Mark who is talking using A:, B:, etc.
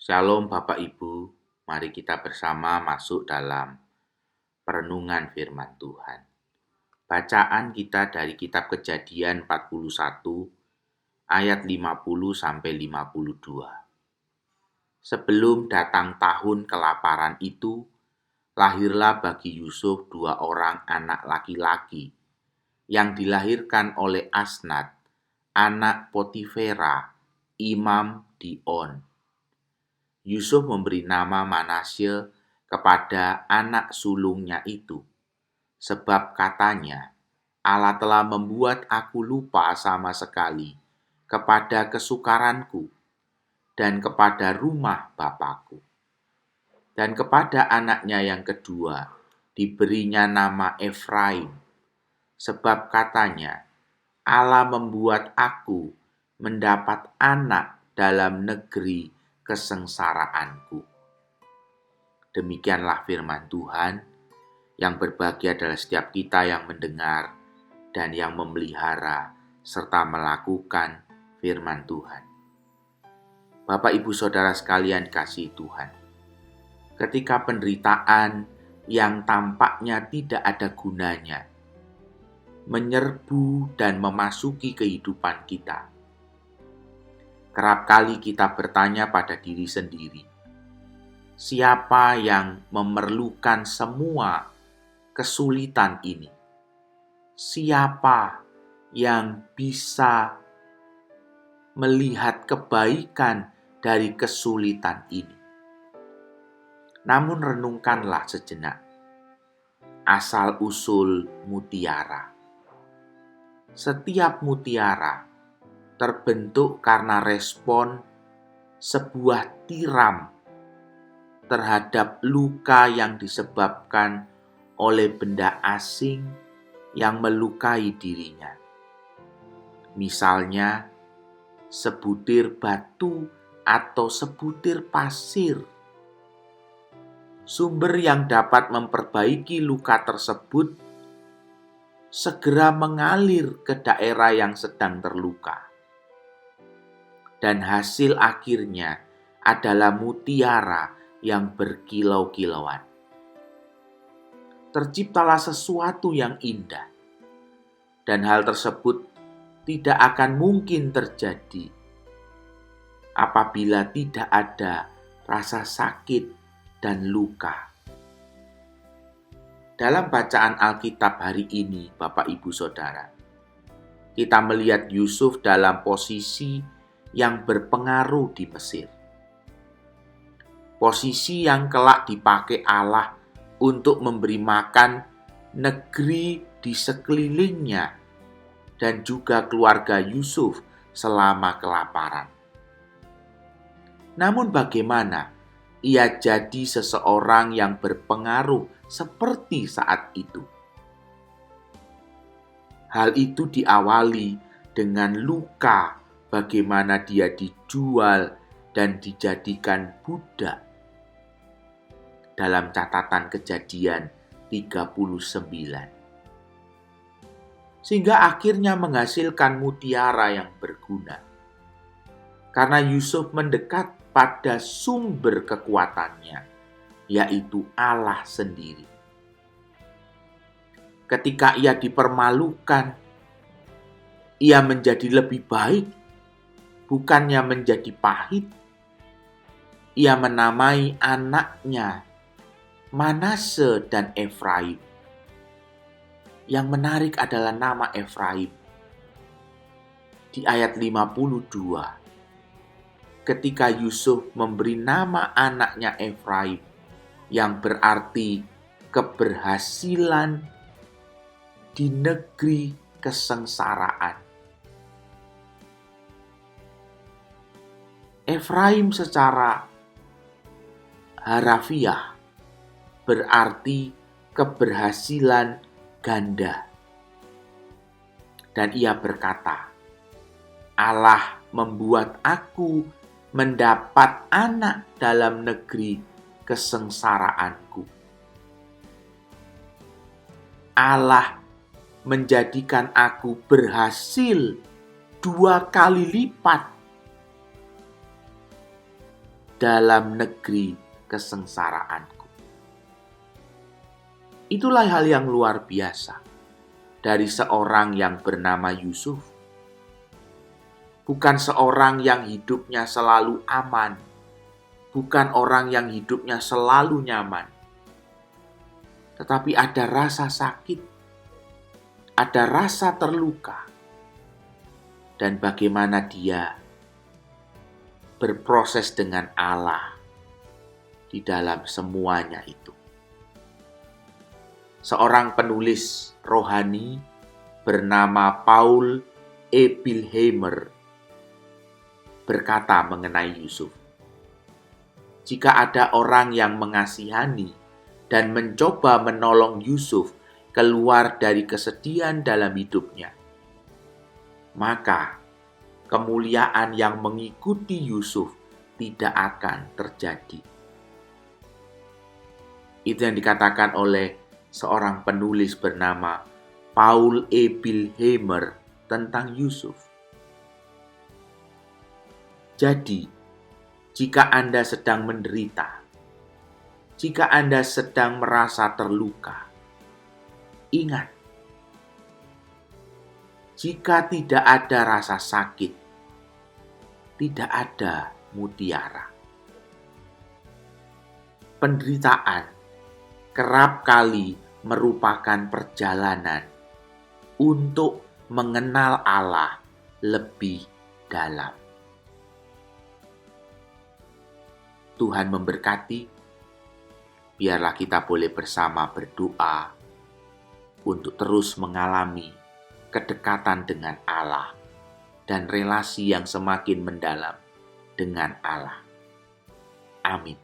A: Shalom Bapak Ibu, mari kita bersama masuk dalam perenungan firman Tuhan. Bacaan kita dari kitab Kejadian 41 ayat 50 sampai 52. Sebelum datang tahun kelaparan itu, lahirlah bagi Yusuf 2 orang anak laki-laki yang dilahirkan oleh Asnat, anak Potifera, imam di On. Yusuf memberi nama Manasye kepada anak sulungnya itu, sebab katanya, Allah telah membuat aku lupa sama sekali kepada kesukaranku dan kepada rumah Bapakku. Dan kepada anaknya yang kedua diberinya nama Efraim, sebab katanya, Allah membuat aku mendapat anak dalam negeri kesengsaraanku. Demikianlah firman Tuhan. Yang berbahagia adalah setiap kita yang mendengar dan yang memelihara serta melakukan firman Tuhan. Bapak, Ibu, Saudara sekalian dikasihi Tuhan, ketika penderitaan yang tampaknya tidak ada gunanya menyerbu dan memasuki kehidupan kita, kerap kali kita bertanya pada diri sendiri, siapa yang memerlukan semua kesulitan ini? Siapa yang bisa melihat kebaikan dari kesulitan ini? Namun renungkanlah sejenak asal-usul mutiara. Setiap mutiara terbentuk karena respon sebuah tiram terhadap luka yang disebabkan oleh benda asing yang melukai dirinya. Misalnya, sebutir batu atau sebutir pasir. Sumber yang dapat memperbaiki luka tersebut segera mengalir ke daerah yang sedang terluka. Dan hasil akhirnya adalah mutiara yang berkilau-kilauan. Terciptalah sesuatu yang indah, dan hal tersebut tidak akan mungkin terjadi apabila tidak ada rasa sakit dan luka. Dalam bacaan Alkitab hari ini, Bapak, Ibu, Saudara, kita melihat Yusuf dalam posisi yang berpengaruh di Mesir. Posisi yang kelak dipakai Allah untuk memberi makan negeri di sekelilingnya dan juga keluarga Yusuf selama kelaparan. Namun bagaimana ia jadi seseorang yang berpengaruh seperti saat itu? Hal itu diawali dengan luka, bagaimana dia dijual dan dijadikan budak. Dalam catatan Kejadian 39. Sehingga akhirnya menghasilkan mutiara yang berguna. Karena Yusuf mendekat pada sumber kekuatannya, yaitu Allah sendiri. Ketika ia dipermalukan, ia menjadi lebih baik, bukannya menjadi pahit. Ia menamai anaknya Manasye dan Efraim. Yang menarik adalah nama Efraim. Di ayat 52, ketika Yusuf memberi nama anaknya Efraim, yang berarti keberhasilan di negeri kesengsaraan. Efraim secara harafiah berarti keberhasilan ganda. Dan ia berkata, Allah membuat aku mendapat anak dalam negeri kesengsaraanku. Allah menjadikan aku berhasil 2 kali lipat dalam negeri kesengsaraanku. Itulah hal yang luar biasa dari seorang yang bernama Yusuf. Bukan seorang yang hidupnya selalu aman, bukan orang yang hidupnya selalu nyaman, tetapi ada rasa sakit, ada rasa terluka, dan bagaimana dia berproses dengan Allah di dalam semuanya itu. Seorang penulis rohani bernama Paul Ebilheimer berkata mengenai Yusuf, jika ada orang yang mengasihani dan mencoba menolong Yusuf keluar dari kesedihan dalam hidupnya, maka kemuliaan yang mengikuti Yusuf tidak akan terjadi. Itu yang dikatakan oleh seorang penulis bernama Paul Ebilheimer tentang Yusuf. Jadi, jika Anda sedang menderita, jika Anda sedang merasa terluka, ingat, jika tidak ada rasa sakit, tidak ada mutiara. Penderitaan kerap kali merupakan perjalanan untuk mengenal Allah lebih dalam. Tuhan memberkati. Biarlah kita boleh bersama berdoa untuk terus mengalami kedekatan dengan Allah dan relasi yang semakin mendalam dengan Allah. Amin.